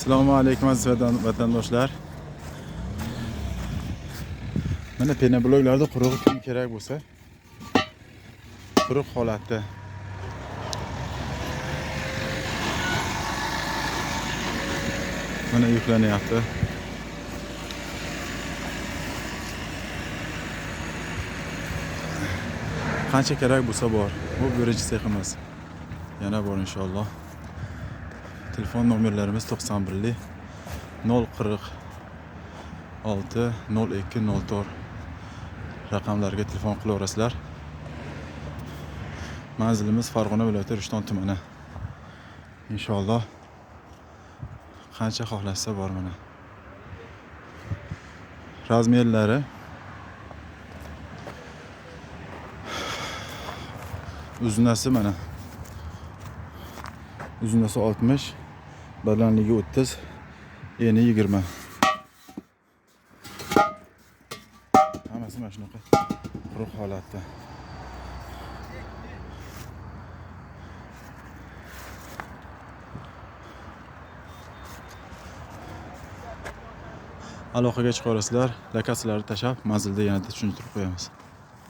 Assalomu alaykum aziz vatandoshlar. Mana penobloklarda quruq kim kerak bo'lsa, quruq holatda mana yuklanyapti. Qancha kerak bo'lsa bor. Bu birinchi seximiz. Yana bor inshaalloh. Telefon nomerlarimiz 91 046 0204 raqamlarga telefon qilaverasizlar. Manzilimiz Farg'ona viloyati Rishton tumani. Inshaalloh qancha xohlashsa bor mana. Razmerlari uzunasi mana. Uzunasi 60, balandligi 30, eni 20. Hammasi mana shunaqa quruq holatda. Aloqaga chiqarasizlar, lokatsiyalarni tashab, manzilda yanada tushuntirib qo'yamiz.